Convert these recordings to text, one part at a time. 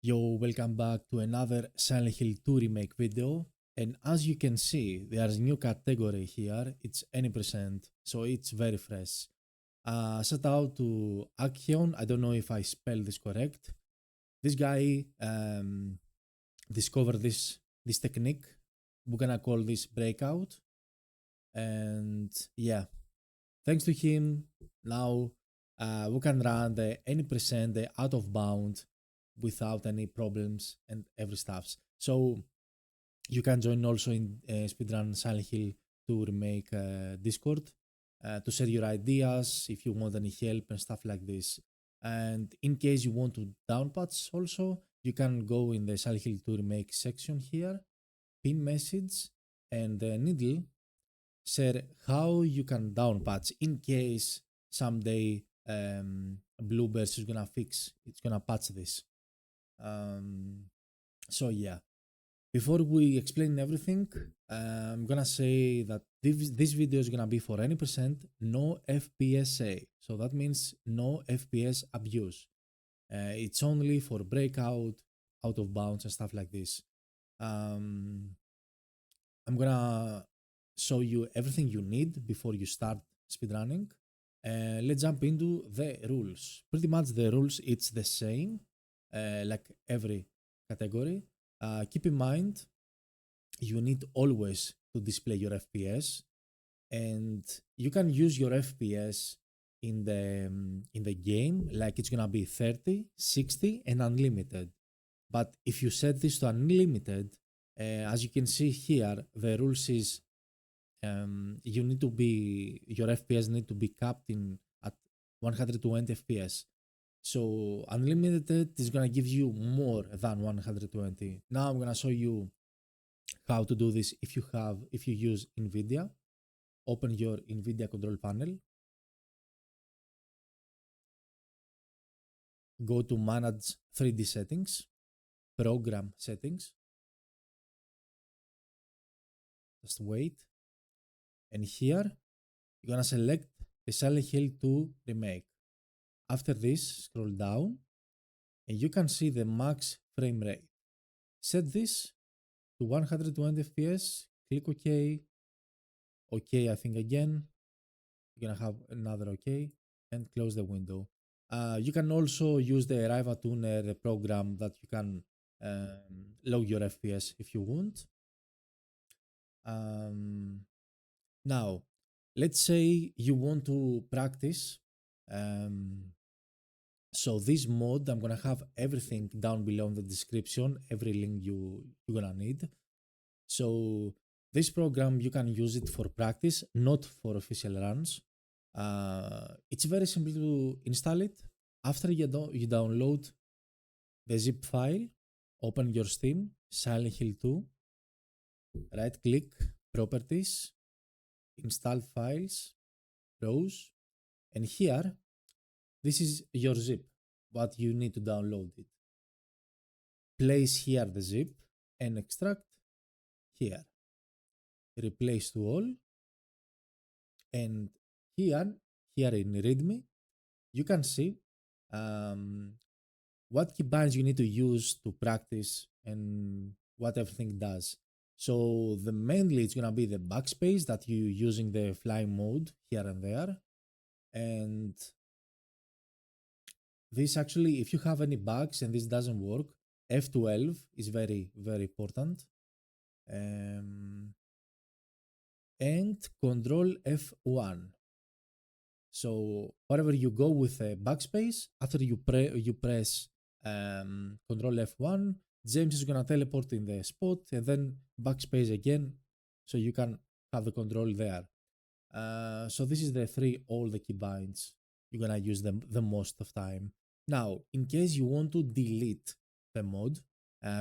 Yo, welcome back to another Silent Hill 2 remake video. And as you can see, there's a new category here. It's any percent, so it's very fresh. Shout out to Action. I don't know if I spell this correct. This guy discovered this technique. We're gonna call this Breakout. And yeah, thanks to him, now we can run the any percent, the out of bound without any problems and every stuffs. So you can join also in Speedrun Silent Hill to remake Discord to share your ideas if you want any help and stuff like this. And in case you want to downpatch also, you can go in the Silent Hill 2 remake section here, pin message, and the needle share how you can downpatch in case someday Bluebears is gonna it's gonna patch this. So yeah, before we explain everything, I'm gonna say that this video is gonna be for any percent, no FPSA. So that means no FPS abuse. It's only for breakout, out of bounds and stuff like this. I'm gonna show you everything you need before you start speedrunning. Let's jump into the rules. Pretty much the rules, it's the same, like every category. Keep in mind, you need always to display your FPS, and you can use your FPS in the game, like it's gonna be 30, 60, and unlimited. But if you set this to unlimited, as you can see here, the rules is you need to be, your FPS need to be capped in at 120 FPS. So unlimited is gonna give you more than 120. Now I'm gonna show you how to do this if you use NVIDIA. Open your NVIDIA control panel. Go to Manage 3D Settings, Program Settings. Just wait. And here you're gonna select the Silent Hill 2 remake. After this, scroll down and you can see the max frame rate. Set this to 120 FPS, click OK, OK I think again, you're gonna have another OK, and close the window. You can also use the Riva Tuner, the program that you can lower your FPS if you want. Now, let's say you want to practice. So this mod, I'm gonna have everything down below in the description, every link you're gonna need. So this program, you can use it for practice, not for official runs. It's very simple to install it. After you download the zip file, open your Steam, Silent Hill 2, right click, properties, install files, browse, and here, this is your zip, but you need to download it. Place here the zip and extract here. Replace to all. And here in README, you can see what keybinds you need to use to practice and what everything does. So the mainly it's gonna be the backspace that you using the fly mode here and there. And this actually, if you have any bugs and this doesn't work, F12 is very, very important. And Control F1. So wherever you go with a backspace, after you press Control F1, James is gonna teleport in the spot and then backspace again, so you can have the control there. So this is all the keybinds. You're gonna use them the most of time. Now, in case you want to delete the mod,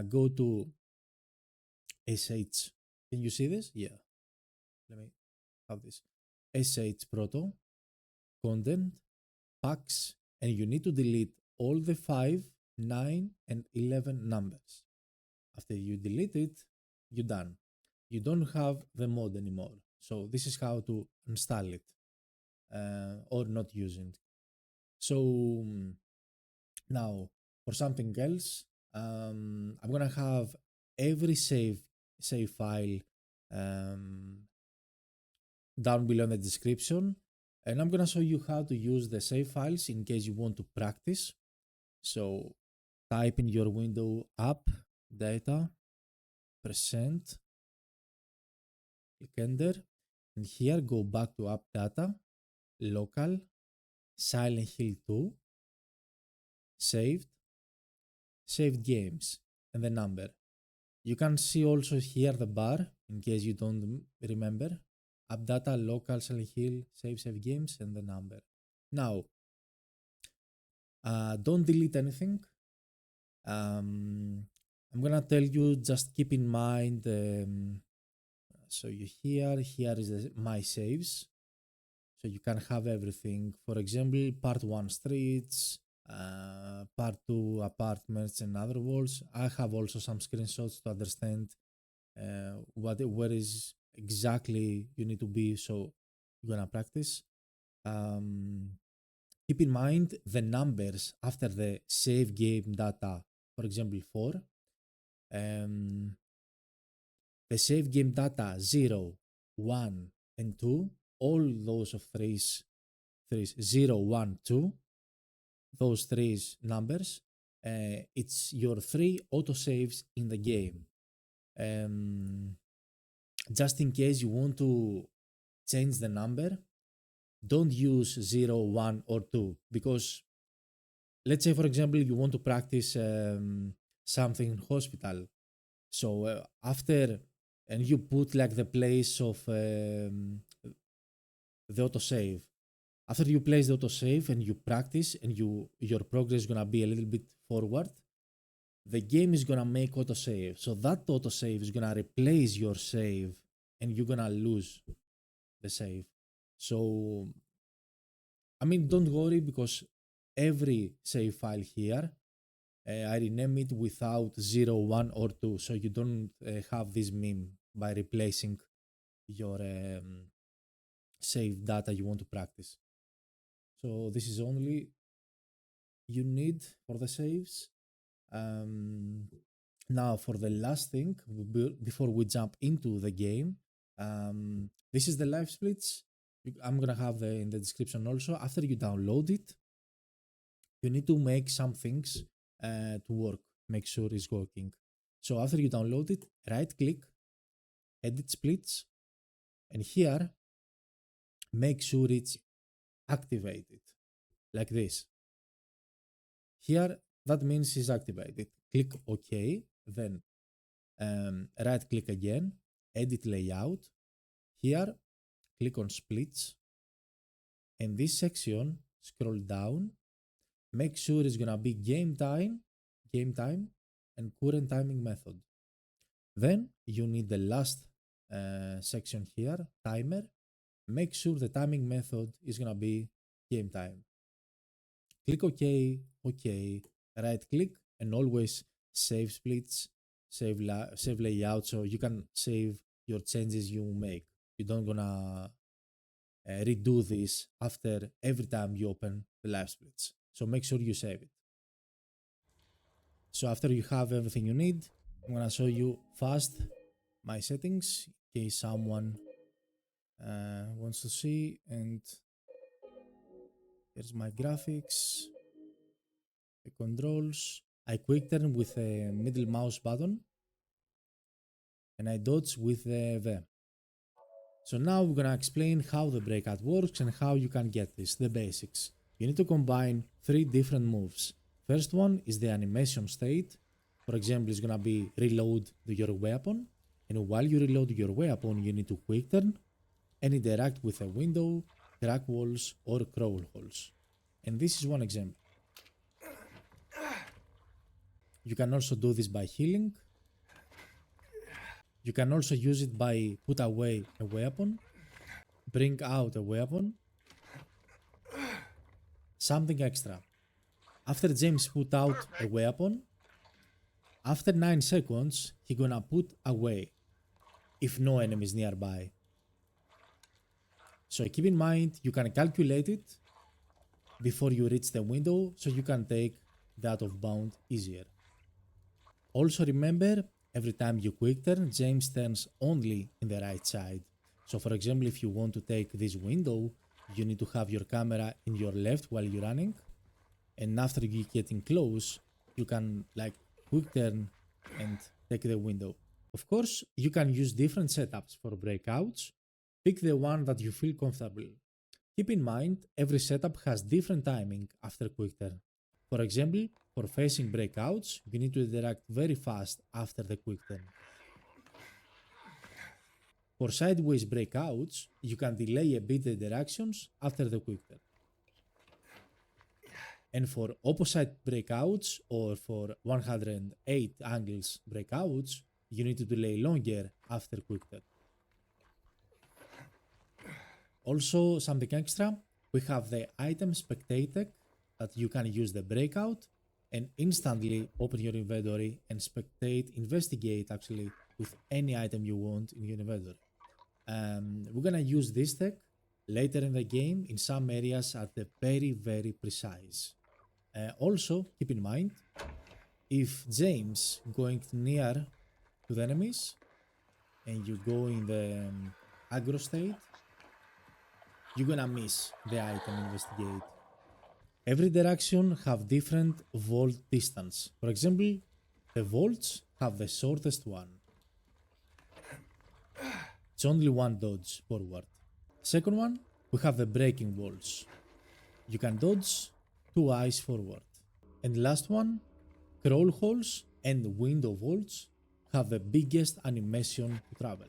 go to SH. Can you see this? Yeah. Let me have this. SH Proto, Content, Packs, and you need to delete all the 5, 9, and 11 numbers. After you delete it, you're done. You don't have the mod anymore. So this is how to install it or not using it. So now for something else, I'm gonna have every save file down below in the description, and I'm gonna show you how to use the save files in case you want to practice. So type in your window app data percent, click enter, and here go back to app data, local, Silent Hill 2, saved games, and the number. You can see also here the bar in case you don't remember. App data, local, Silent Hill, save games, and the number. Now, don't delete anything. I'm gonna tell you, just keep in mind. So here is my saves. So you can have everything. For example, part 1 streets, part 2 apartments and other walls. I have also some screenshots to understand where is exactly you need to be, so you're gonna practice. Keep in mind the numbers after the save game data. For example, 4. The save game data 0, 1, and 2. All those of threes 0, 1, 2. Those three numbers. It's your 3 autosaves in the game. Just in case you want to change the number, don't use 0, 1, or 2, because let's say, for example, you want to practice something in hospital. So after, and you put like the place of the autosave. After you place the autosave and you practice and your progress is gonna be a little bit forward, the game is gonna make autosave. So that autosave is gonna replace your save and you're gonna lose the save. So, I mean, don't worry, because every save file here, I rename it without 0, 1, or 2. So you don't have this meme by replacing your save data you want to practice. So this is only you need for the saves. Now for the last thing, before we jump into the game, this is the live splits. I'm gonna have in the description also. After you download it, you need to make some things to work, make sure it's working. So after you download it, right click, edit splits, and here make sure it's activated like this. Here that means it's activated. Click OK, then right click again, edit layout. Here click on splits, and this section scroll down, make sure it's gonna be game time, and current timing method. Then you need the last section here, timer. Make sure the timing method is gonna be game time. Click OK, right click, and always save splits, save layout, so you can save your changes you make. You don't gonna redo this after every time you open the live splits. So make sure you save it. So after you have everything you need, I'm gonna show you fast my settings in case someone wants to see. And here's my graphics, the controls. I quick turn with the middle mouse button, and I dodge with the V. So now we're gonna explain how the breakout works and how you can get this, the basics. You need to combine 3 different moves. First one is the animation state. For example, it's gonna be reload your weapon, and while you reload your weapon, you need to quick turn and interact with a window, crack walls, or crawl holes. And this is one example. You can also do this by healing. You can also use it by put away a weapon, bring out a weapon, something extra. After James put out a weapon, after 9 seconds, he gonna put away if no enemies nearby. So keep in mind, you can calculate it before you reach the window, so you can take that of bound easier. Also remember, every time you quick turn, James turns only in the right side. So for example, if you want to take this window, you need to have your camera in your left while you're running. And after you getting close, you can like quick turn and take the window. Of course, you can use different setups for breakouts. Pick the one that you feel comfortable. Keep in mind, every setup has different timing after quick turn. For example, for facing breakouts, you need to interact very fast after the quick turn. For sideways breakouts, you can delay a bit the interactions after the quick turn. And for opposite breakouts or for 108 angles breakouts, you need to delay longer after quick turn. Also, something extra, we have the item spectator that you can use the breakout and instantly open your inventory and investigate actually with any item you want in your inventory. We're gonna use this tech later in the game in some areas at the very precise. Also, keep in mind, if James going near to the enemies and you go in the aggro state, you're gonna miss the item investigate. Every direction have different vault distance. For example, the vaults have the shortest one. It's only one dodge forward. Second one, we have the breaking walls. You can dodge 2 eyes forward. And last one, crawl holes and window vaults have the biggest animation to travel.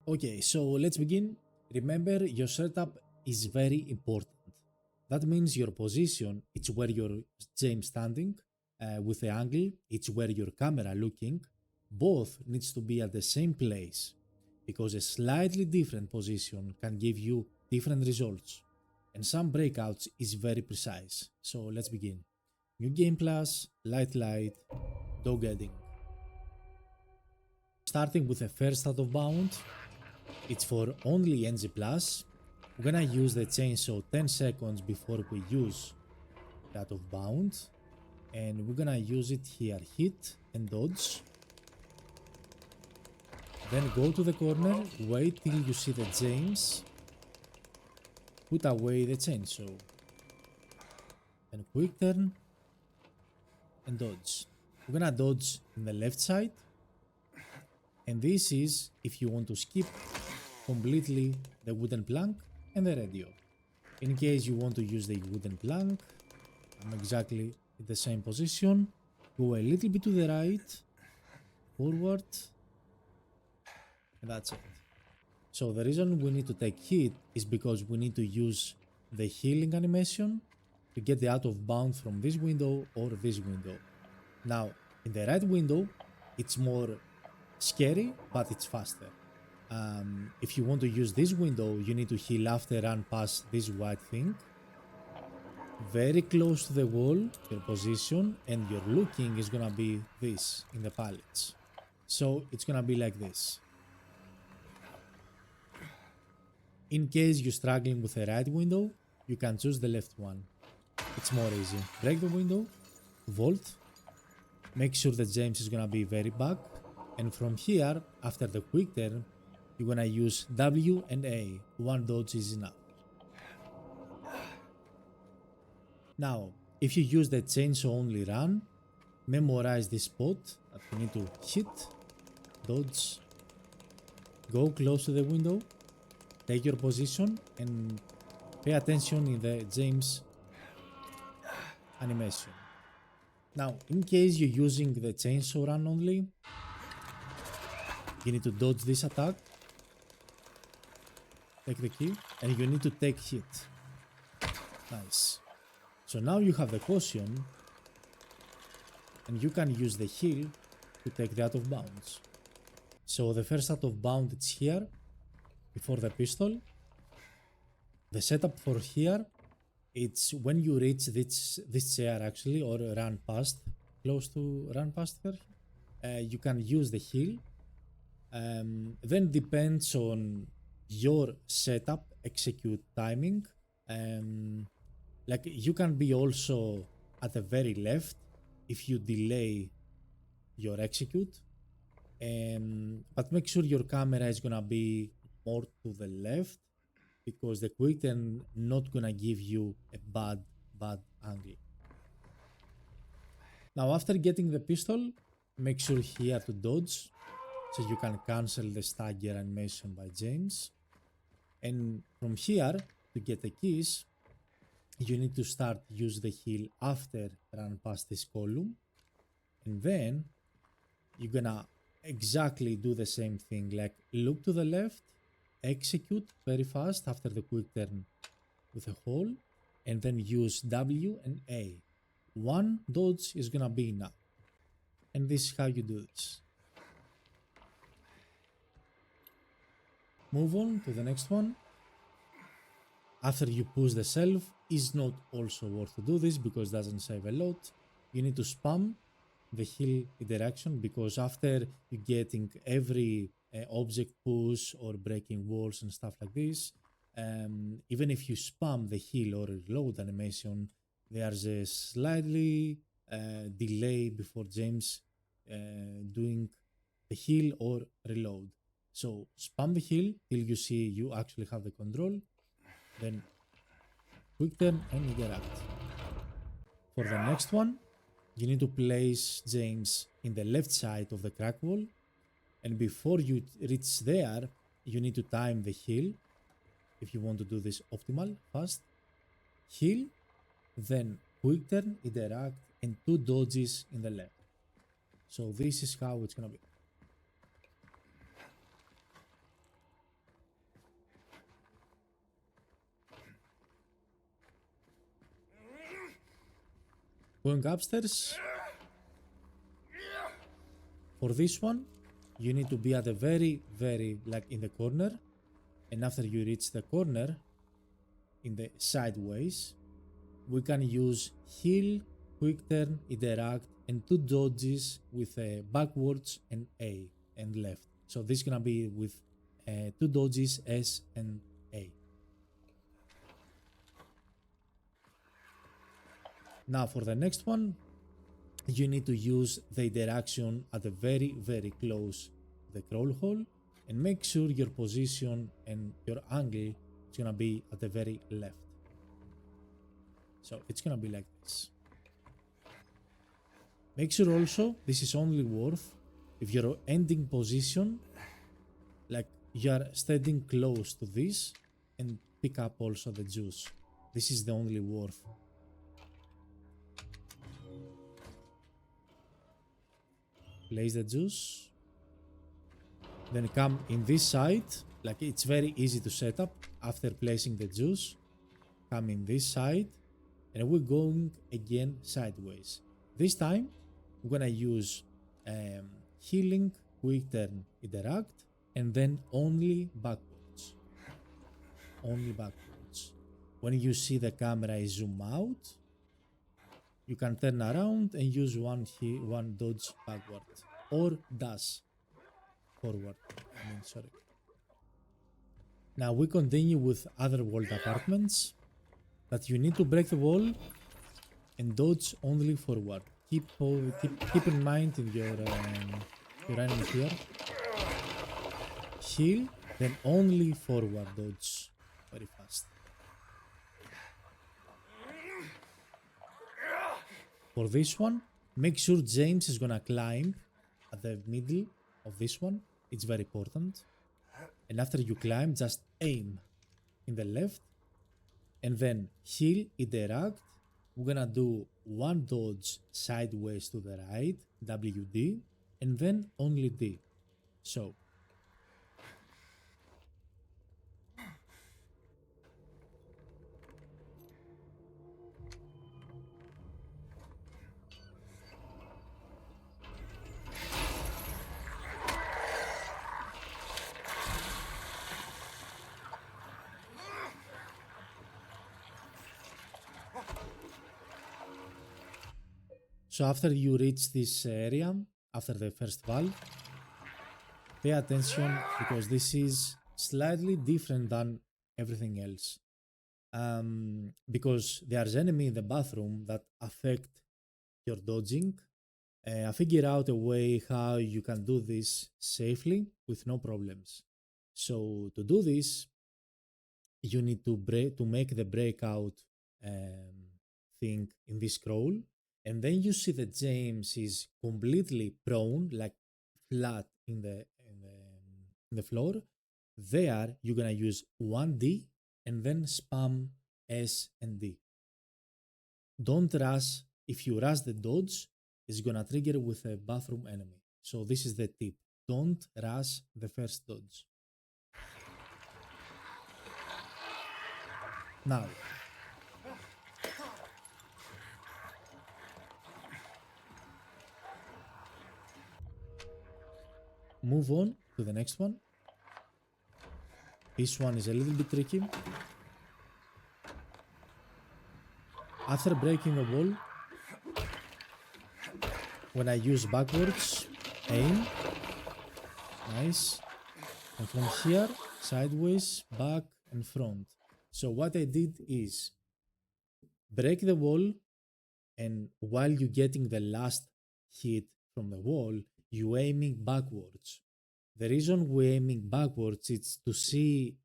Okay, so let's begin. Remember, your setup is very important. That means your position, it's where your James standing, with the angle, it's where your camera looking. Both needs to be at the same place, because a slightly different position can give you different results. And some breakouts is very precise. So let's begin. New game plus, light, dog heading. Starting with the first out of bound, it's for only NG+. We're gonna use the chainsaw 10 seconds before we use that of bound. And we're gonna use it here, hit and dodge. Then go to the corner, wait till you see the James. Put away the chainsaw. Then quick turn and dodge. We're gonna dodge in the left side. And this is if you want to skip completely the wooden plank and the radio. In case you want to use the wooden plank, I'm exactly in the same position. Go a little bit to the right, forward, and that's it. So the reason we need to take hit is because we need to use the healing animation to get the out of bound from this window or this window. Now, in the right window, it's more scary, but it's faster. If you want to use this window, you need to heal after run past this white thing. Very close to the wall, your position, and your looking is gonna be this in the pallets. So it's gonna be like this. In case you're struggling with the right window, you can choose the left one. It's more easy. Break the window, vault, make sure the James is gonna be very back, and from here, after the quick turn, you're gonna use W and A. One dodge is enough. Now, if you use the chainsaw only run, memorize this spot that you need to hit, dodge, go close to the window, take your position and pay attention in the James animation. Now, in case you're using the chainsaw run only, you need to dodge this attack, take the key, and you need to take hit. Nice. So now you have the caution, and you can use the heal to take the out of bounds. So the first out of bound it's here, before the pistol. The setup for here, it's when you reach this chair actually, or run past, close to run past her, you can use the heal. Then depends on your setup execute timing. Like you can be also at the very left if you delay your execute. But make sure your camera is gonna be more to the left because the quick turn not gonna give you a bad angle. Now after getting the pistol, make sure here to dodge so you can cancel the stagger animation by James. And from here to get the keys, you need to start use the heal after run past this column, and then you're gonna exactly do the same thing, like look to the left, execute very fast after the quick turn with a hole, and then use W and A. One dodge is gonna be enough, and this is how you do this. Move on to the next one. After you push the shelf, is not also worth to do this because it doesn't save a lot. You need to spam the heal interaction because after you getting every object push or breaking walls and stuff like this, even if you spam the heal or reload animation, there's a slightly delay before James doing the heal or reload. So spam the heal till you see you actually have the control, then quick turn and interact. For the next one, you need to place James in the left side of the crack wall, and before you reach there, you need to time the heal if you want to do this optimal, fast. Heal, then quick turn, interact, and 2 dodges in the left. So this is how it's gonna be. Going upstairs. For this one, you need to be at the very like in the corner, and after you reach the corner in the sideways, we can use heal, quick turn, interact, and 2 dodges with backwards and A and left. So this is gonna be with 2 dodges S and A. Now for the next one, you need to use the interaction at the very close to the crawl hole, and make sure your position and your angle is gonna be at the very left. So it's gonna be like this. Make sure also this is only worth if your ending position, like you are standing close to this, and pick up also the juice. This is the only worth. Place the juice, then come in this side, like it's very easy to set up. After placing the juice, come in this side, and we're going again sideways. This time we're gonna use healing, quick turn, interact, and then only backwards. Only backwards. When you see the camera zoom out, you can turn around and use one dodge backward or dash forward. Sorry. Now we continue with other walled apartments, that you need to break the wall and dodge only forward. Keep in mind in your enemy here. Heal, then only forward dodge very fast. For this one, make sure James is gonna climb at the middle of this one. It's very important. And after you climb, just aim in the left, and then heal, interact. We're gonna do one dodge sideways to the right, WD, and then only D. So after you reach this area, after the first valve, pay attention because this is slightly different than everything else. Because there's enemy in the bathroom that affect your dodging. I figure out a way how you can do this safely with no problems. So to do this, you need to make the breakout thing in this scroll, and then you see that James is completely prone, like flat in the floor. There, you're gonna use 1D and then spam S and D. Don't rush. If you rush the dodge, it's gonna trigger with a bathroom enemy. So this is the tip. Don't rush the first dodge. Now, move on to the next one. This one is a little bit tricky. After breaking the wall, when I use backwards, aim, nice, and from here, sideways, back, and front. So what I did is break the wall, and while you're getting the last hit from the wall, you're aiming backwards. The reason we're aiming backwards is to see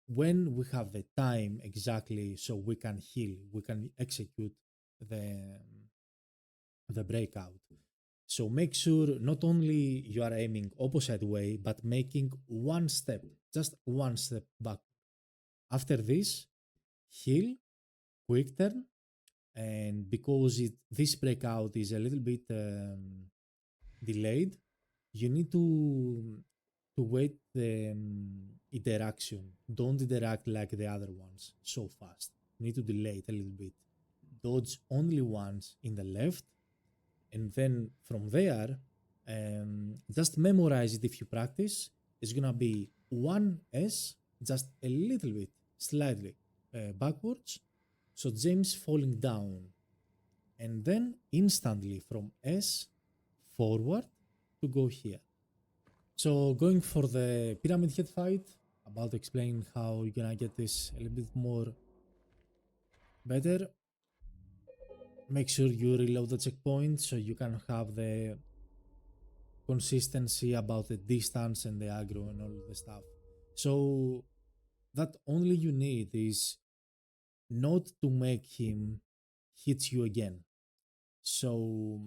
when we have the time exactly so we can heal, we can execute the breakout. So make sure not only you are aiming opposite way, but making one step, just one step back. After this, heal, quick turn, and because this breakout is a little bit delayed, you need to wait the interaction. Don't interact like the other ones so fast. You need to delay it a little bit. Dodge only once in the left, and then from there, just memorize it if you practice. It's gonna be 1S, just a little bit, slightly backwards. So James falling down, and then instantly from S forward to go here. So going for the pyramid head fight, about to explain how you're gonna get this a little bit more better. Make sure you reload the checkpoint so you can have the consistency about the distance and the aggro and all the stuff. So that only you need is not to make him hit you again. So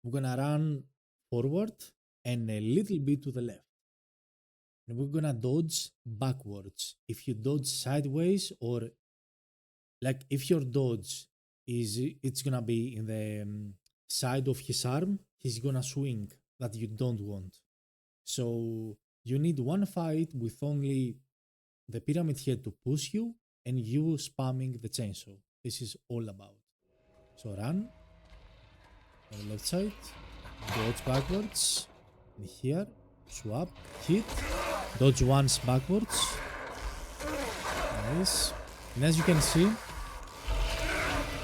we're gonna run forward and a little bit to the left. And we're gonna dodge backwards. If you dodge sideways, or like if your dodge is, it's gonna be in the side of his arm, he's gonna swing that you don't want. So you need one fight with only the pyramid head to push you and you spamming the chainsaw. This is all about. So run on the left side, dodge backwards, and here, swap, hit, dodge once backwards. Nice. And as you can see,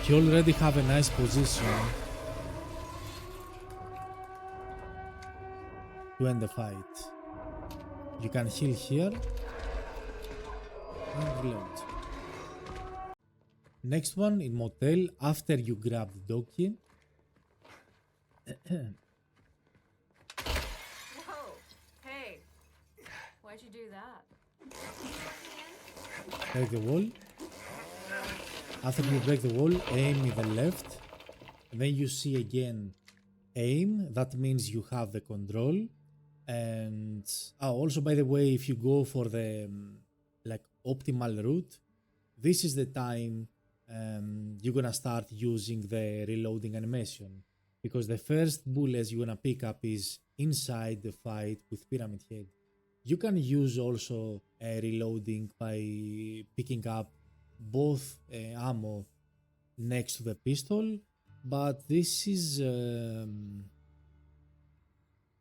you already have a nice position to end the fight. You can heal here and reload. Next one in Motel, after you grab the dog key. Whoa! Hey! Why'd you do that? Break the wall. After you break the wall, aim in the left. And then you see again aim. That means you have the control. And also, by the way, if you go for the like optimal route, this is the time you're gonna start using the reloading animation, because the first bullets you're gonna pick up is inside the fight with Pyramid Head. You can use also reloading by picking up both ammo next to the pistol, but this is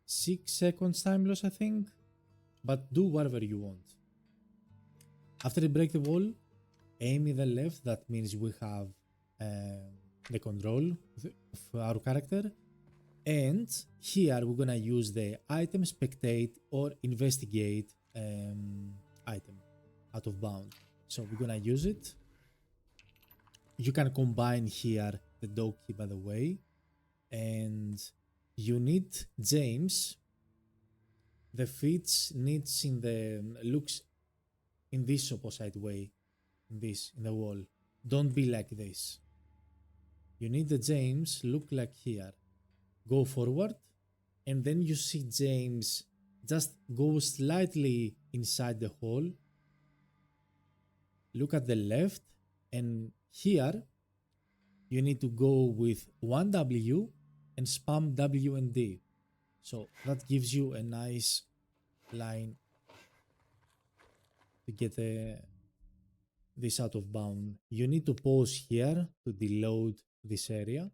6 seconds time loss, I think, but do whatever you want. After you break the wall, aim in the left. That means we have the control of our character, and here we're gonna use the item spectate or investigate item out of bound. So we're gonna use it. You can combine here the dog key, by the way, and you need James. The fits needs in the looks in this opposite way, in the wall. Don't be like this. You need the James look like here. Go forward, and then you see James just go slightly inside the hole. Look at the left, and here you need to go with 1W and spam W and D. So that gives you a nice line to get this out of bound. You need to pause here to deload this area.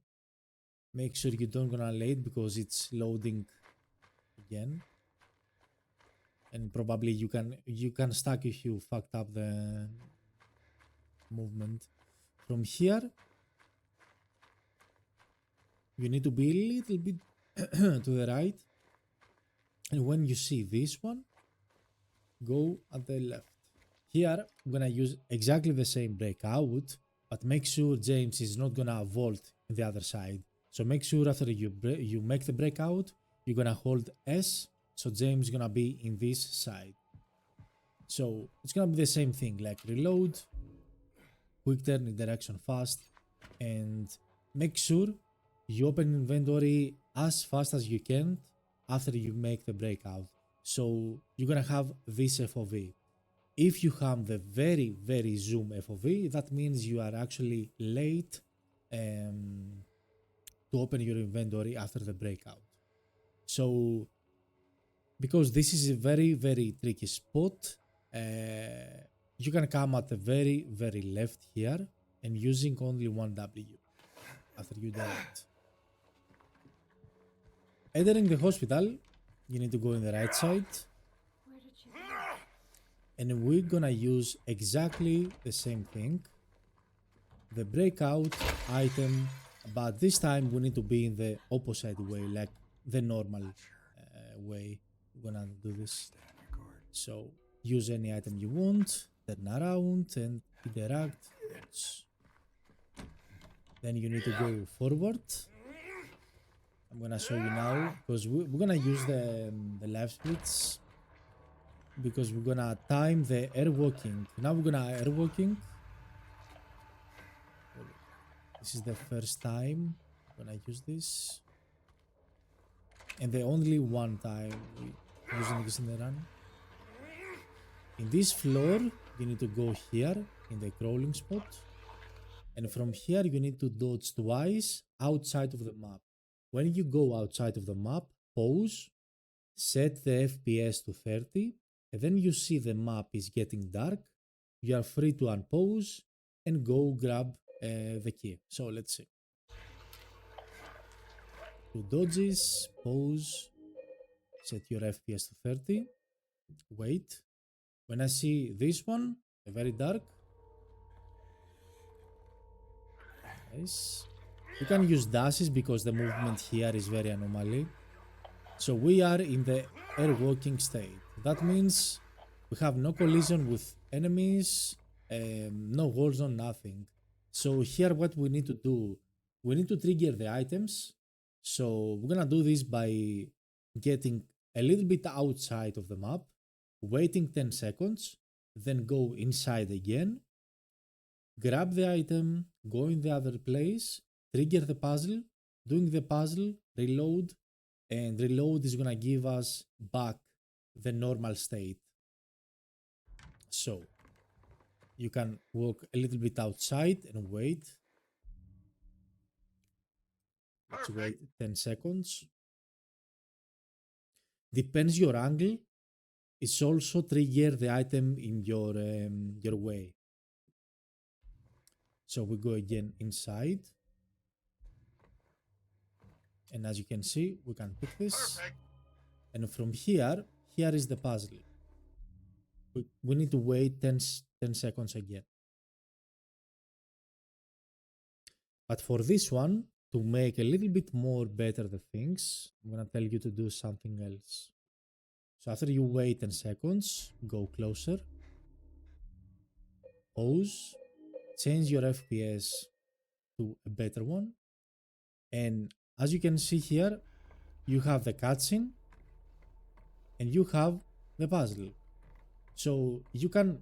Make sure you don't gonna late because it's loading again. And probably you can stack if you fucked up the movement. From here, you need to be a little bit to the right. And when you see this one, go at the left. Here, I'm gonna use exactly the same breakout, but make sure James is not gonna vault in the other side. So make sure after you make the breakout, you're gonna hold S, so James is gonna be in this side. So it's gonna be the same thing, like reload, quick turn in direction fast, and make sure you open inventory as fast as you can after you make the breakout. So you're gonna have this FOV. If you have the very, very zoom FOV, that means you are actually late to open your inventory after the breakout. So, because this is a very, very tricky spot, you can come at the very, very left here and using only 1W after you do it. Entering the hospital, you need to go in the right side. Where did you And we're gonna use exactly the same thing. The breakout item, but this time we need to be in the opposite way, like the normal way. We're gonna do this. So use any item you want, turn around and interact. Then you need to go forward. I'm gonna show you now because we're gonna use the live splits because we're gonna time the air walking. Now we're gonna air walking. This is the first time I'm gonna use this, and the only one time we're using this in the run. In this floor, you need to go here in the crawling spot, and from here you need to dodge twice outside of the map. When you go outside of the map, pause, set the FPS to 30, and then you see the map is getting dark. You are free to unpause and go grab the key. So let's see. 2 dodges, pause, set your FPS to 30, wait. When I see this one, very dark, nice. You can use dashes because the movement here is very anomaly. So we are in the air walking state. That means we have no collision with enemies, no walls, no nothing. So here what we need to do, we need to trigger the items. So we're gonna do this by getting a little bit outside of the map, waiting 10 seconds, then go inside again, grab the item, go in the other place, trigger the puzzle, doing the puzzle, reload, and reload is gonna give us back the normal state. So you can walk a little bit outside and wait. Let's wait 10 seconds. Depends your angle. It's also trigger the item in your way. So we go again inside. And as you can see, we can pick this. And from here is the puzzle. We need to wait 10 seconds again. But for this one, to make a little bit more better the things, I'm gonna tell you to do something else. So after you wait 10 seconds, go closer, pause, change your FPS to a better one. And as you can see here, you have the cutscene and you have the puzzle. So you can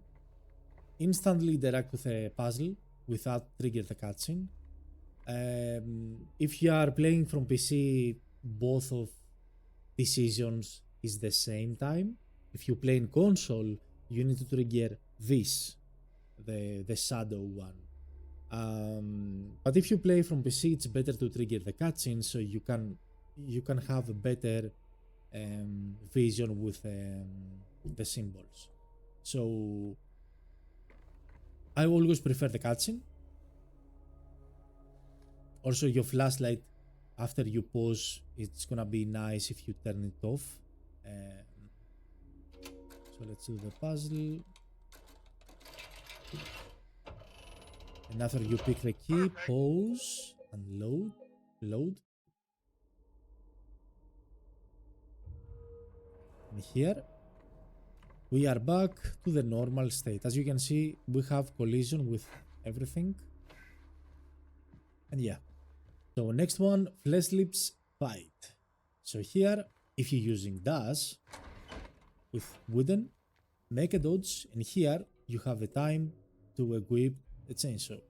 instantly interact with a puzzle without trigger the cutscene. If you are playing from PC, both of decisions is the same time. If you play in console, you need to trigger this, the shadow one. But if you play from PC, it's better to trigger the cutscene so you can have a better vision with the symbols. So I always prefer the cutscene. Also, your flashlight, after you pause, it's gonna be nice if you turn it off. So let's do the puzzle. And after you pick the key, pause and load. And here we are back to the normal state. As you can see, we have collision with everything. And yeah. So next one, Fleshlips fight. So here, if you're using dash with wooden, make a dodge, and here you have the time to equip a chainsaw.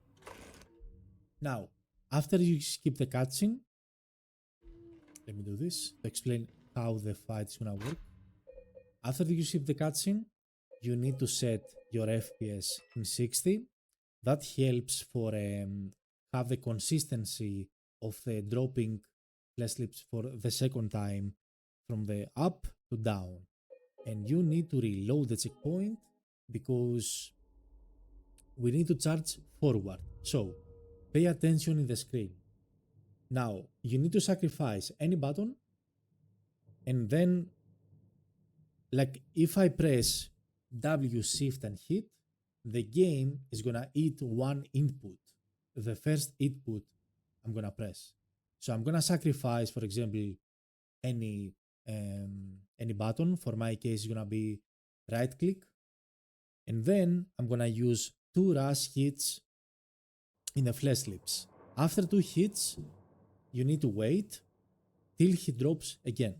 Now, after you skip the cutscene, let me do this to explain how the fight is gonna work. After you skip the cutscene, you need to set your FPS in 60. That helps for have the consistency of the dropping Fleshlips for the second time from the up to down. And you need to reload the checkpoint because we need to charge forward. So pay attention in the screen. Now you need to sacrifice any button, and then, like, if I press W, shift and hit, the game is gonna eat one input, the first input I'm gonna press. So I'm gonna sacrifice, for example, any button. For my case, it's gonna be right click, and then I'm gonna use 2 rush hits in the Fleshlips. After 2 hits, you need to wait till he drops again.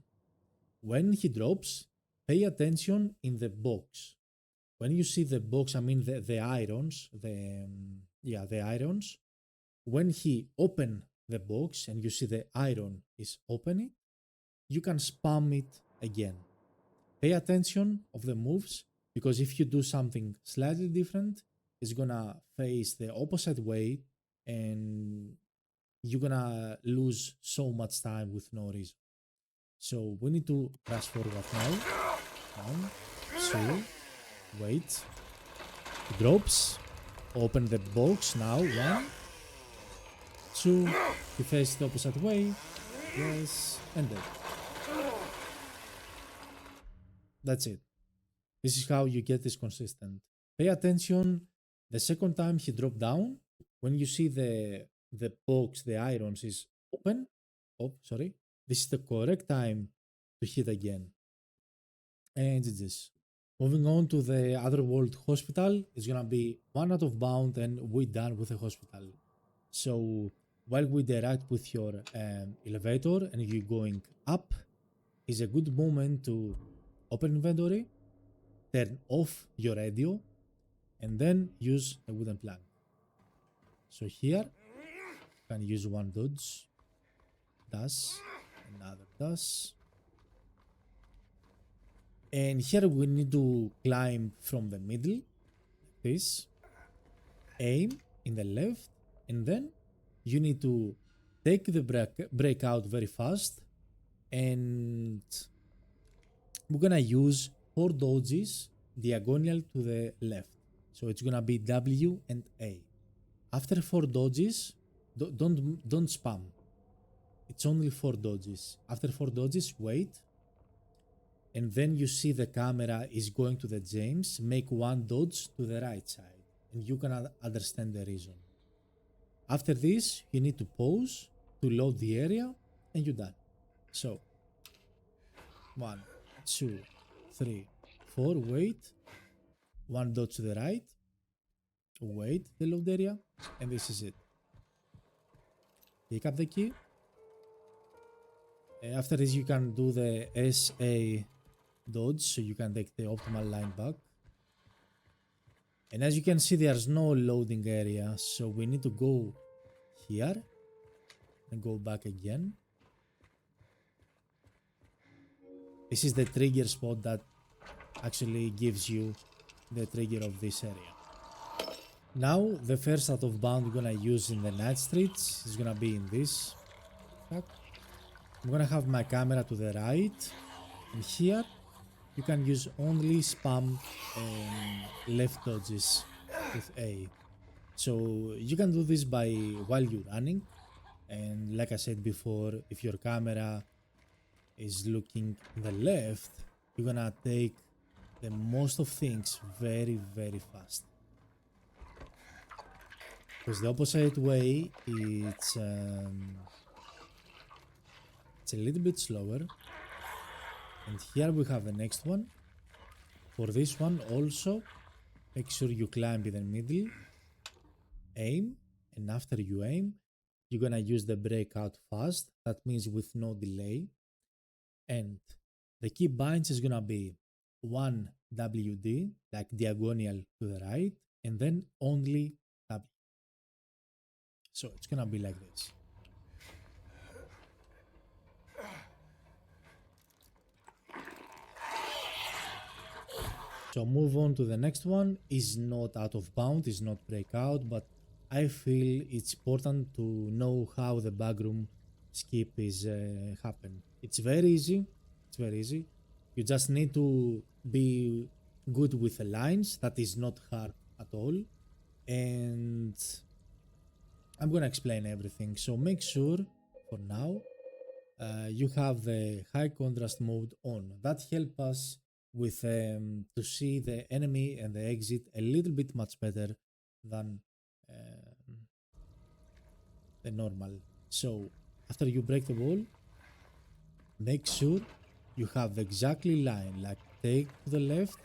When he drops, pay attention in the box. When you see the box, I mean the irons, the irons. When he open the box and you see the iron is opening, you can spam it again. Pay attention of the moves, because if you do something slightly different, it's gonna face the opposite way and you're gonna lose so much time with no reason. So we need to rush forward now. 1, 2, wait. It drops. Open the box now. 1, 2. You face the opposite way. Yes, and then. That's it. This is how you get this consistent. Pay attention. The second time he dropped down, when you see the box, the irons is open. Oh, sorry. This is the correct time to hit again. And it's this. Moving on to the Otherworld Hospital, it's gonna be 1 out of bound and we're done with the hospital. So while we interact with your elevator and you're going up, is a good moment to open inventory, turn off your radio, and then use a wooden plank. So here, you can use 1 dodge, dash, another dash. And here we need to climb from the middle, like this, aim in the left, and then you need to take the breakout very fast, and we're gonna use 4 dodges diagonal to the left. So it's gonna be W and A. After 4 dodges, don't spam. It's only 4 dodges. After 4 dodges, wait. And then you see the camera is going to the James, make 1 dodge to the right side. And you can understand the reason. After this, you need to pause to load the area and you're done. So, 1, 2, 3, 4, wait, 1 dot to the right, wait the load area, and this is it. Pick up the key. After this you can do the SA dodge, so you can take the optimal line back. And as you can see, there's no loading area, so we need to go here and go back again. This is the trigger spot that actually gives you the trigger of this area. Now the first out of bound we're gonna use in the night streets is gonna be in this track. I'm gonna have my camera to the right, and here you can use only spam left dodges with A. So you can do this by while you're running, and like I said before, if your camera is looking in the left, you're gonna take the most of things very fast. Because the opposite way, it's a little bit slower. And here we have the next one. For this one also, make sure you climb in the middle, aim, and after you aim, you're gonna use the breakout fast. That means with no delay. And the key binds is gonna be 1 WD, like diagonal to the right, and then only W. So it's gonna be like this. So move on to the next one. Is not out of bound, is not breakout, but I feel it's important to know how the backroom skip is happen. It's very easy. It's very easy. You just need to be good with the lines. That is not hard at all. And I'm gonna explain everything. So make sure for now you have the high contrast mode on. That helps us with to see the enemy and the exit a little bit much better than the normal. So after you break the wall, make sure you have exactly line, like take to the left,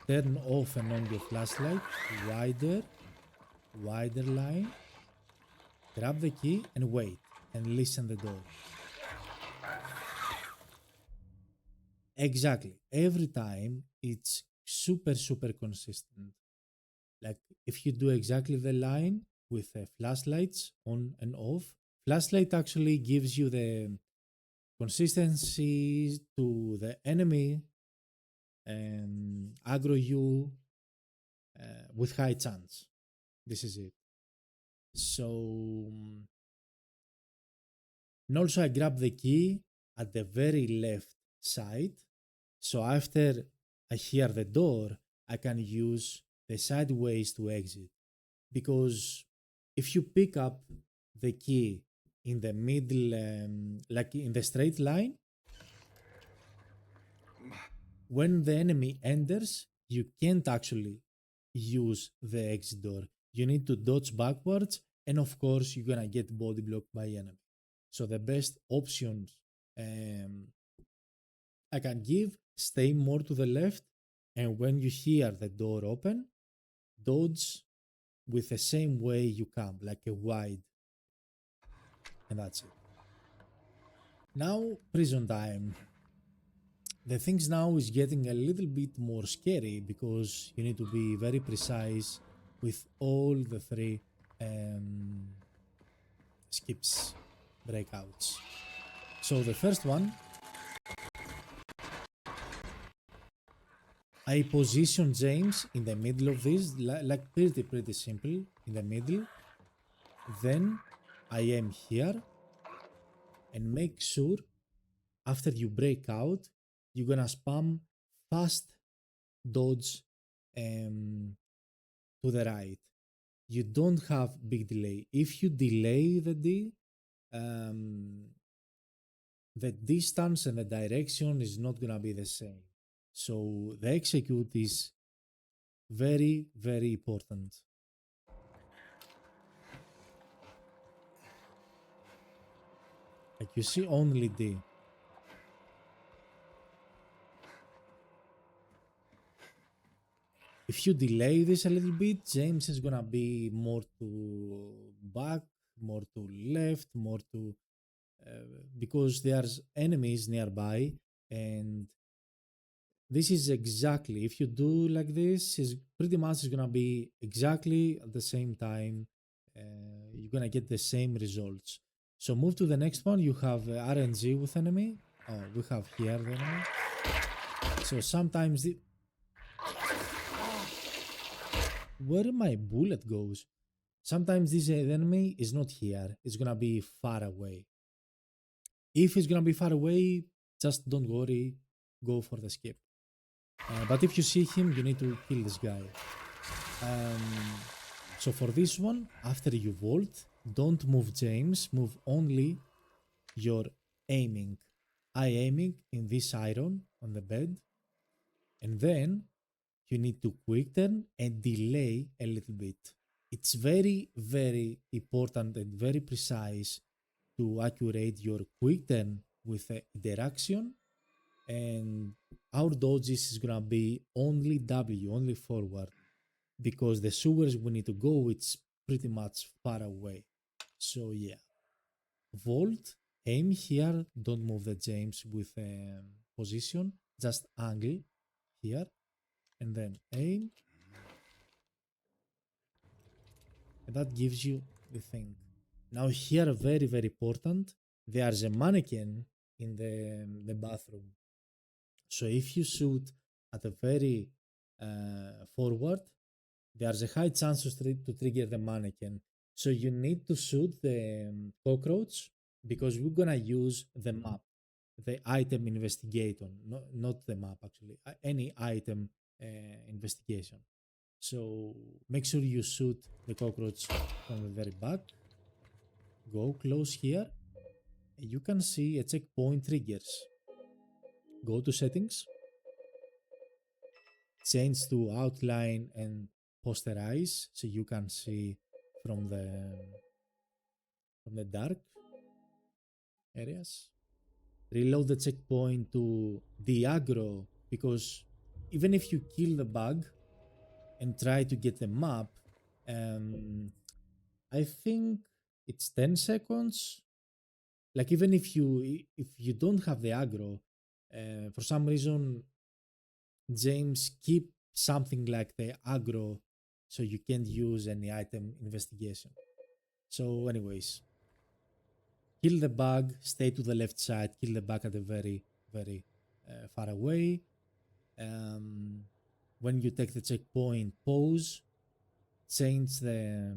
turn off and on your flashlight, wider line, grab the key and wait and listen the door. Exactly. Every time it's super consistent. Like if you do exactly the line with flashlights on and off, flashlight actually gives you the consistency to the enemy and aggro you with high chance. This is it. So, and also I grab the key at the very left side. So after I hear the door, I can use the sideways to exit. Because if you pick up the key in the middle, like in the straight line, when the enemy enters, you can't actually use the exit door. You need to dodge backwards, and of course, you're gonna get body blocked by enemy. So the best options I can give, stay more to the left, and when you hear the door open, dodge with the same way you come, like a wide. And that's it. Now, prison time. The things now is getting a little bit more scary because you need to be very precise with all the three skips, breakouts. So the first one, I position James in the middle of this, like pretty simple, in the middle. Then I am here and make sure after you break out, you're gonna spam fast dodge to the right. You don't have big delay. If you delay the distance and the direction is not gonna be the same. So the execute is very important. Like you see only D. if you delay this a little bit, James is gonna be more to back, more to left, more to because there's enemies nearby, and this is exactly, if you do like this, is pretty much is gonna be exactly at the same time. You're gonna get the same results. So move to the next one. You have RNG with enemy. Oh, we have here the enemy. So sometimes where my bullet goes. Sometimes this enemy is not here. It's gonna be far away. If it's gonna be far away, just don't worry. Go for the skip. But if you see him, you need to kill this guy. So for this one, after you vault, don't move James, move only your aiming. I aiming in this iron on the bed, and then you need to quick turn and delay a little bit. It's very, very important and very precise to accurate your quick turn with the interaction, and our dodges is gonna be only W, only forward, because the sewers we need to go, it's pretty much far away. So yeah, vault, aim here, don't move the James with position, just angle here, and then aim, and that gives you the thing. Now here, very, very important, there's a mannequin in the bathroom. So if you shoot at a very forward, there's a high chance to trigger the mannequin. So you need to shoot the cockroach, because we're gonna use the map, the item investigation, not the map actually, any item investigation. So make sure you shoot the cockroach from the very back. Go close here. You can see a checkpoint triggers. Go to settings, change to outline and posterize, so you can see from the dark areas. Reload the checkpoint to the aggro, because even if you kill the bug and try to get the map, I think it's 10 seconds. Like even if you don't have the aggro, for some reason James keep something like the aggro, so you can't use any item investigation. So anyways, kill the bug, stay to the left side, kill the bug at a very, very far away. When you take the checkpoint, pause, change the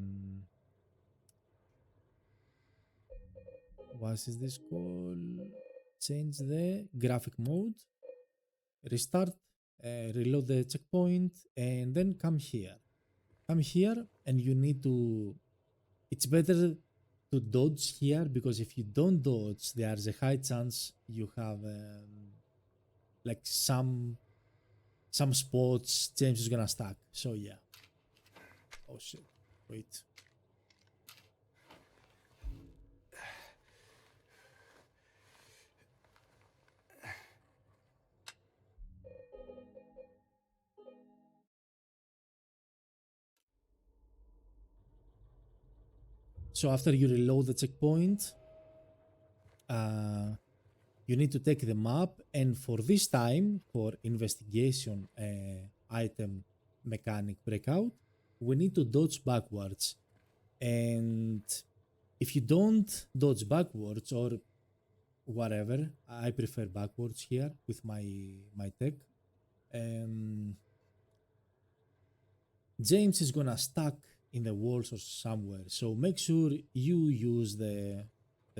what is this called? Change the graphic mode, restart, reload the checkpoint, and then come here. Come here, and you need to. It's better to dodge here, because if you don't dodge, there's a high chance you have like some spots James is gonna stack. So yeah. Oh shit! Wait. So after you reload the checkpoint, you need to take the map, and for this time, for investigation item mechanic breakout, we need to dodge backwards. And if you don't dodge backwards or whatever, I prefer backwards here with my tech. James is gonna stuck in the walls or somewhere, so make sure you use the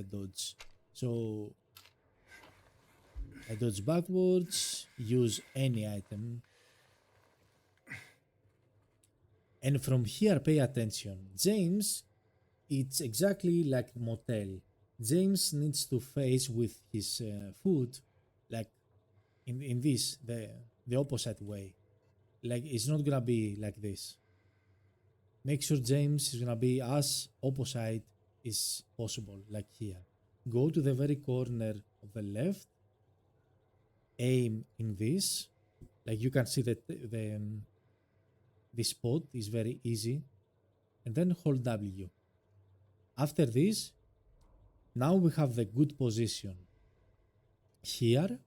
dodge. So I dodge backwards, use any item, and from here pay attention. James, it's exactly like Motel. James needs to face with his foot, like in this the opposite way. Like it's not gonna be like this. Make sure James is gonna be as opposite is possible, like here. Go to the very corner of the left, aim in this, like you can see that the this spot is very easy, and then hold W. After this, now we have the good position. Here,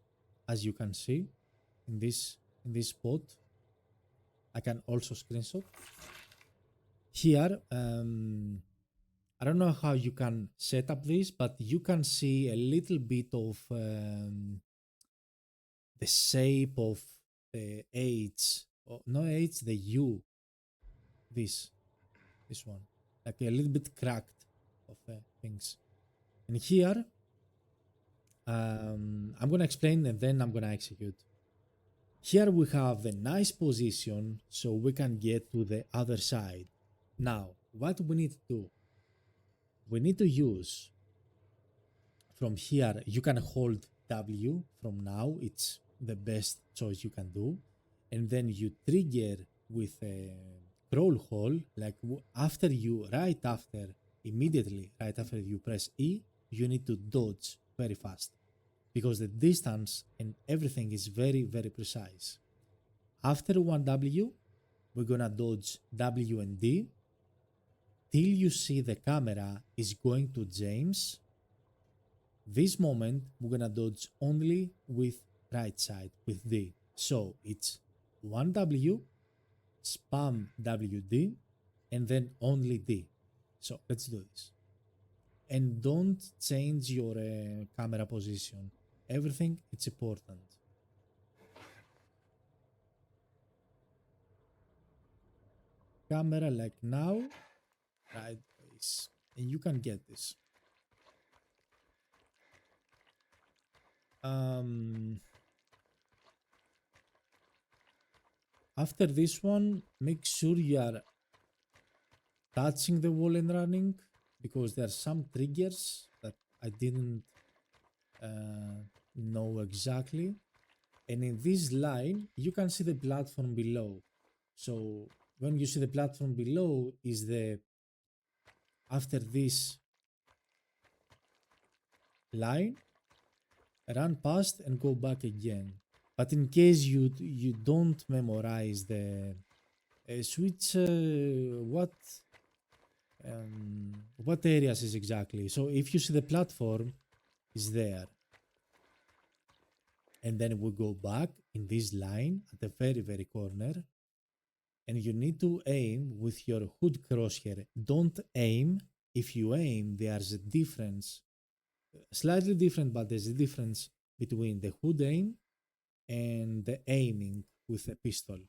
as you can see, in this spot, I can also screenshot. Here, I don't know how you can set up this, but you can see a little bit of the shape of the H, or no H, the U, this one, like a little bit cracked of things. And here, I'm gonna explain and then I'm gonna execute. Here we have the nice position so we can get to the other side. Now, what we need to do? We need to use, from here, you can hold W from now, it's the best choice you can do. And then you trigger with a crawl hole, like immediately right after you press E, you need to dodge very fast because the distance and everything is very, very precise. After 1W, we're gonna dodge W and D till you see the camera is going to James. This moment, we're gonna dodge only with right side, with D. So it's 1W, spam WD, and then only D. So let's do this. And don't change your camera position. Everything, it's important. Camera like now, right place. And you can get this. After this one, make sure you are touching the wall and running, because there are some triggers that I didn't know exactly. And in this line, you can see the platform below. So when you see the platform below is the, after this line, run past and go back again. But in case you don't memorize the switch, what areas is exactly. So if you see the platform is there, and then we go back in this line at the very, very corner, and you need to aim with your hood crosshair. Don't aim. If you aim, there's a difference, slightly different, but there's a difference between the hood aim and the aiming with a pistol.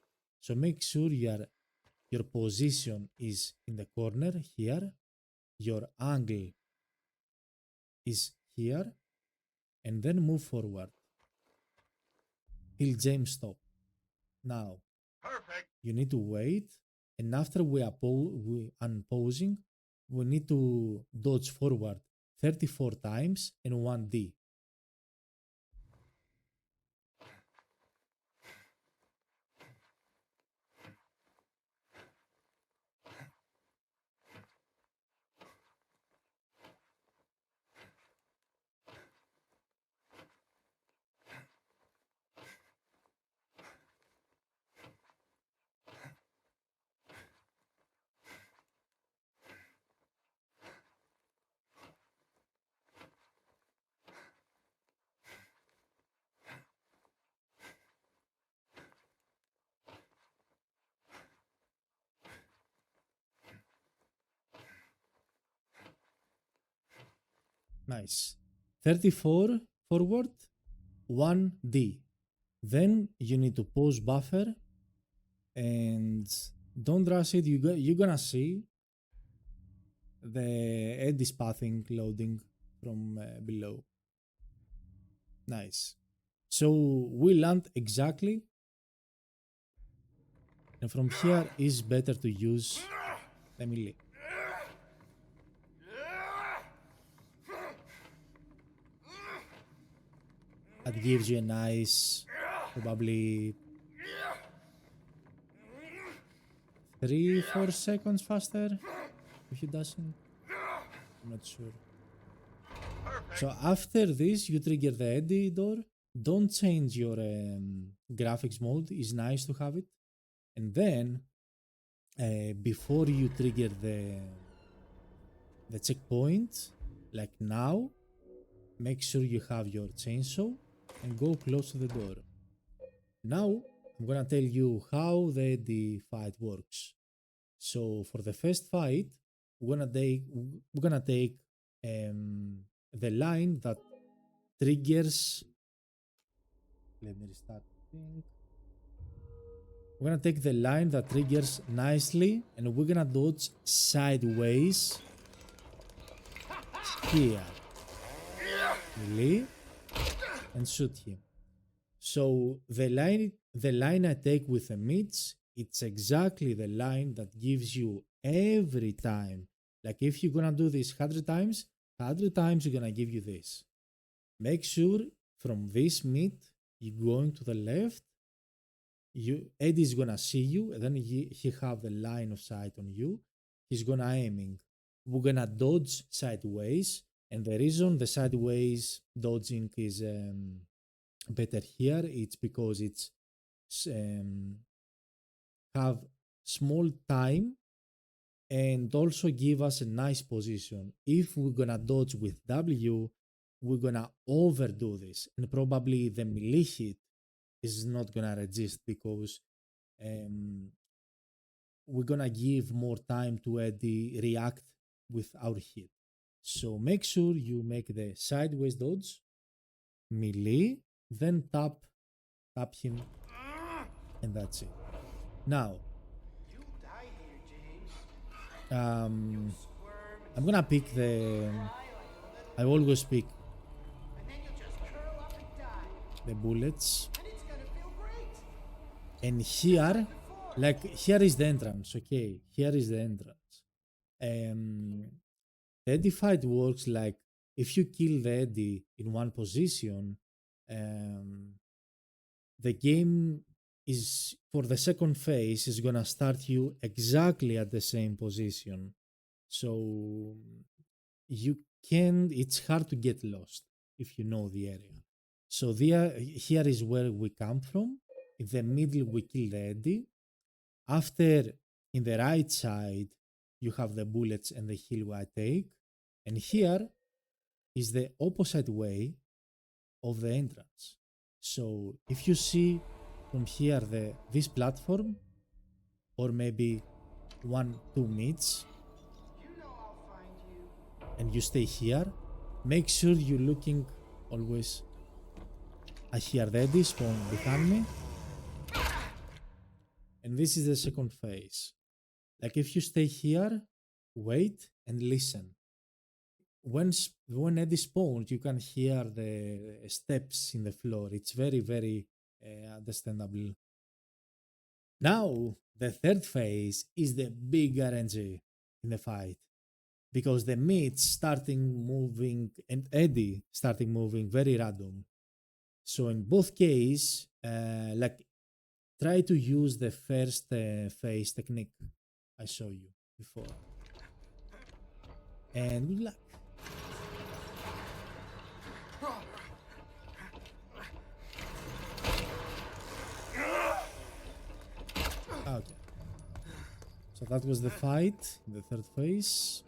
So make sure your position is in the corner here, your angle is here, and then move forward till James stop. Now, perfect. You need to wait, and after we unpausing, we need to dodge forward 34 times and 1D. Nice. 34 forward, 1D. Then you need to pause buffer and don't rush it. You're gonna see the eddies pathing loading from below. Nice. So we land exactly, and from here is better to use the melee. That gives you a nice, probably 3-4 seconds faster if you doesn't. I'm not sure. So after this, you trigger the eddy door. Don't change your graphics mode. It's nice to have it. And then before you trigger the checkpoint, like now, make sure you have your chainsaw and go close to the door. Now I'm gonna tell you how the fight works. So for the first fight, we're gonna take the line that triggers. Let me restart the thing. We're gonna take the line that triggers nicely, and we're gonna dodge sideways here, melee, and shoot him. So the line I take with the meats, it's exactly the line that gives you every time. Like if you're gonna do this 100 times, 100 times you're gonna give you this. Make sure from this meat you're going to the left. Eddie's gonna see you, and then he have the line of sight on you. He's gonna aiming. We're gonna dodge sideways, and the reason the sideways dodging is better here, it's because it's have small time and also give us a nice position. If we're gonna dodge with W, we're gonna overdo this, and probably the melee hit is not gonna resist because we're gonna give more time to Eddie react with our hit. So make sure you make the sideways dodge, melee, then tap him, and that's it. Now, I'm gonna pick I always pick the bullets, and here, like here is the entrance. Okay, here is the entrance. The Eddie fight works like if you kill the Eddie in one position, the game is for the second phase is gonna start you exactly at the same position. So you can, it's hard to get lost if you know the area. So here is where we come from. In the middle we kill the Eddie. After, in the right side, you have the bullets and the heal I take. And here is the opposite way of the entrance. So if you see from here this platform, or maybe 1-2 meets, and you stay here, make sure you're looking always. I hear the Eddie spawn behind me, and this is the second phase. Like if you stay here, wait and listen. When Eddie spawns, you can hear the steps in the floor. It's very, very understandable. Now, the third phase is the big RNG in the fight, because the meats starting moving and Eddie starting moving very random. So in both cases, like try to use the first phase technique I showed you before. And good luck. Okay. So that was the fight in the third phase.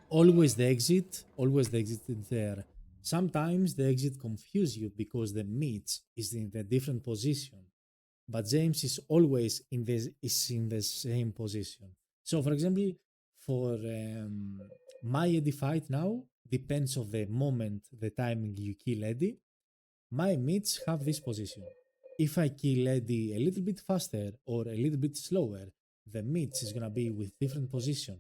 Always the exit is there. Sometimes the exit confuse you because the meat is in a different position, but James is always in the same position. So for example, for my Eddie fight now, depends of the moment, the timing you kill Eddie, my meats have this position. If I kill Eddie a little bit faster or a little bit slower, the meats is gonna be with different position.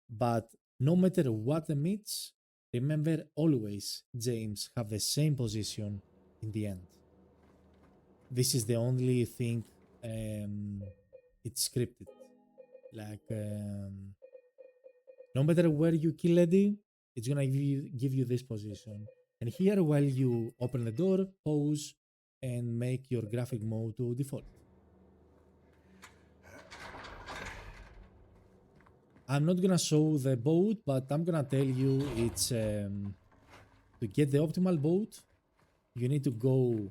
But no matter what the meats, remember always James have the same position in the end. This is the only thing it's scripted. Like no matter where you kill Eddie, it's gonna give you this position. And here, while you open the door, pause and make your graphic mode to default. I'm not gonna show the boat, but I'm gonna tell you it's to get the optimal boat, you need to go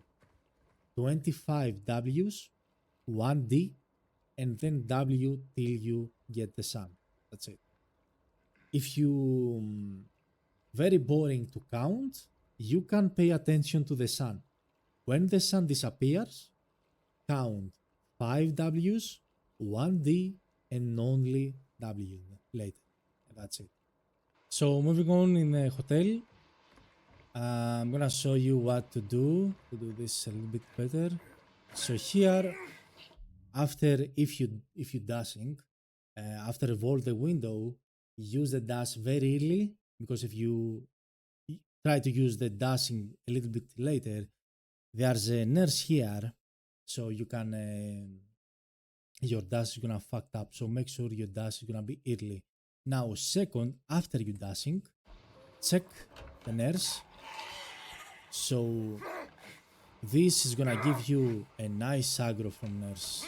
25 Ws, 1D, and then W till you get the sun. That's it. If you very boring to count, you can pay attention to the sun. When the sun disappears, count 5 W's, 1 D, and only W later. And that's it. So moving on in the hotel, I'm gonna show you what to do this a little bit better. So here, after if you dashing, after evolve the window, use the dash very early, because if you try to use the dashing a little bit later, there's a nurse here, so you can your dash is gonna fucked up. So make sure your dash is gonna be early. Now, second, after you dashing, check the nurse. So this is gonna give you a nice aggro from nurse.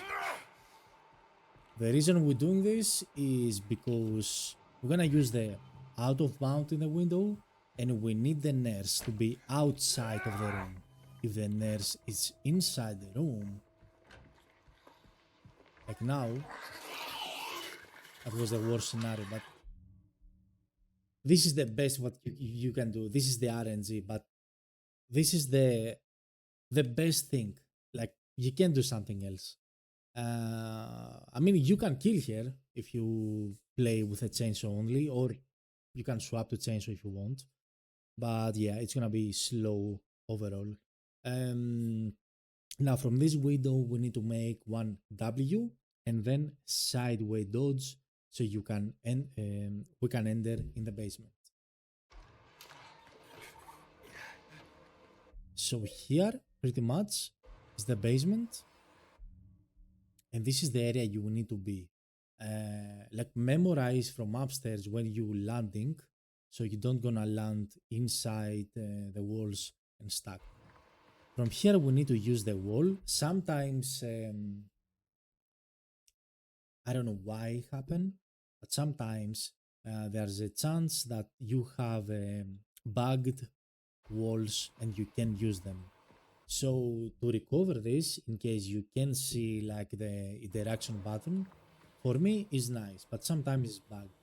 The reason we're doing this is because we're gonna use the out of bound in the window, and we need the nurse to be outside of the room. If the nurse is inside the room, like now, that was the worst scenario, but this is the best what you can do. This is the RNG, but this is the best thing. Like, you can do something else. I mean, you can kill her if you play with a chainsaw only, or you can swap to chainsaw if you want. But yeah, it's gonna be slow overall. Now from this window, we need to make one W and then sideways dodge, so you can we can enter in the basement. So here, pretty much, is the basement. And this is the area you need to be. Like, memorize from upstairs when you landing, so you don't gonna land inside the walls and stuck. From here, we need to use the wall. Sometimes, I don't know why it happened, but sometimes there's a chance that you have bugged walls and you can use them. So to recover this, in case you can see like the interaction button, for me is nice, but sometimes it's bugged.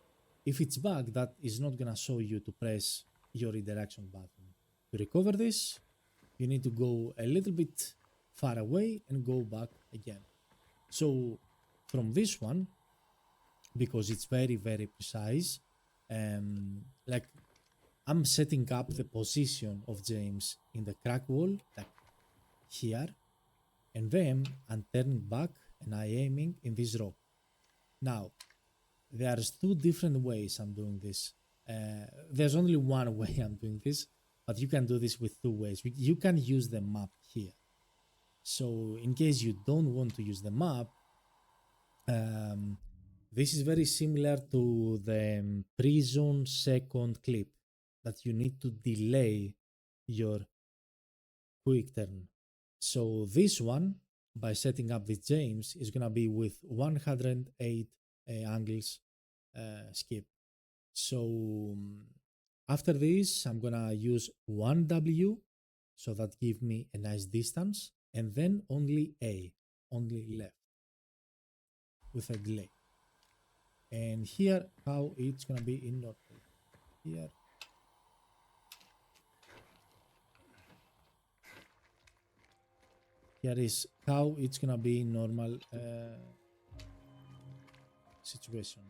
If it's bugged, that is not gonna show you to press your interaction button. To recover this, you need to go a little bit far away and go back again. So from this one, because it's very, very precise, like, I'm setting up the position of James in the crack wall, like here, and then I'm turning back and I'm aiming in this rock. Now, there's two different ways I'm doing this. There's only one way I'm doing this, but you can do this with two ways. You can use the map here. So in case you don't want to use the map, this is very similar to the prison second clip, that you need to delay your quick turn. So this one, by setting up this James, is gonna be with 108 angles skip. So after this, I'm gonna use 1W, so that give me a nice distance, and then only A, only left, with a delay. And here, how it's gonna be in normal. Here. Here is how it's gonna be in normal situation.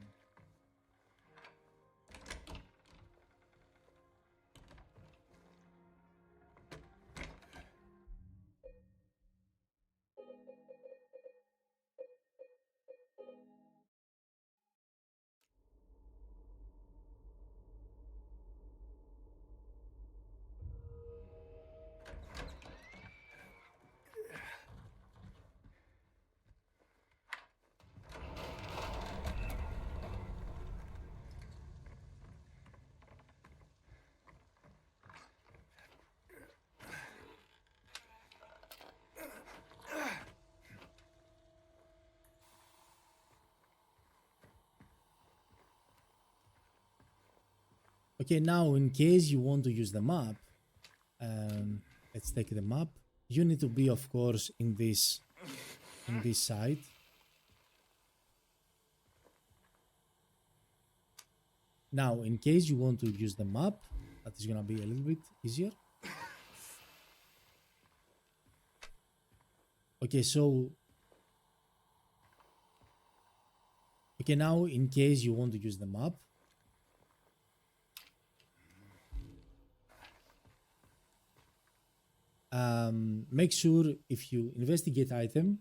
Okay, now in case you want to use the map, let's take the map. You need to be, of course, in this side. Now, in case you want to use the map, that is gonna be a little bit easier. Okay, so now in case you want to use the map, make sure if you investigate item,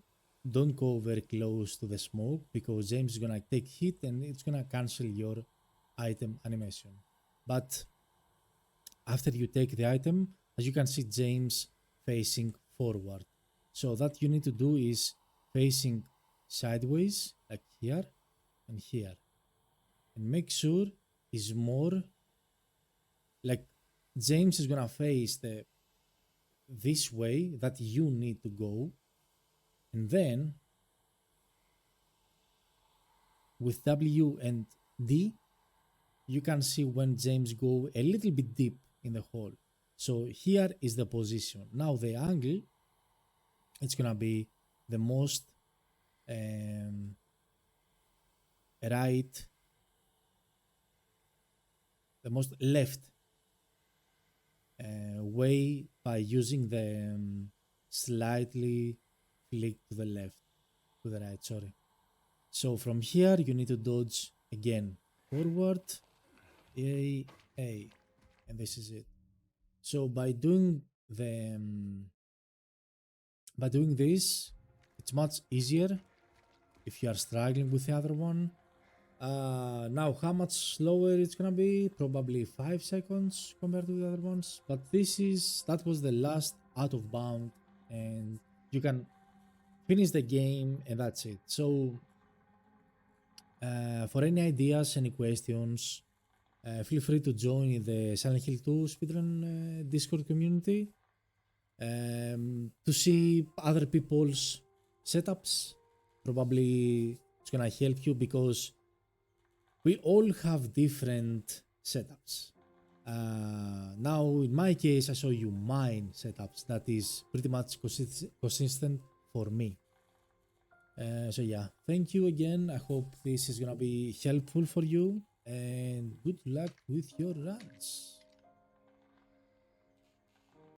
don't go very close to the smoke because James is gonna take hit and it's gonna cancel your item animation. But after you take the item, as you can see, James facing forward. So that you need to do is facing sideways, like here and here. And make sure is more like James is gonna face this way that you need to go. And then with W and D, you can see when James go a little bit deep in the hole. So here is the position. Now the angle, it's gonna be the most right, the most left way by using the slightly flick to the left, to the right, sorry. So from here you need to dodge again, forward, A, and this is it. So by doing this, it's much easier if you are struggling with the other one. Now how much slower it's gonna be? Probably 5 seconds compared to the other ones. But that was the last out of bound, and you can finish the game and that's it. So for any ideas, any questions, feel free to join the Silent Hill 2 speedrun Discord community to see other people's setups. Probably it's gonna help you because we all have different setups. Now in my case, I show you mine setups that is pretty much consistent for me. So yeah, thank you again. I hope this is gonna be helpful for you and good luck with your runs.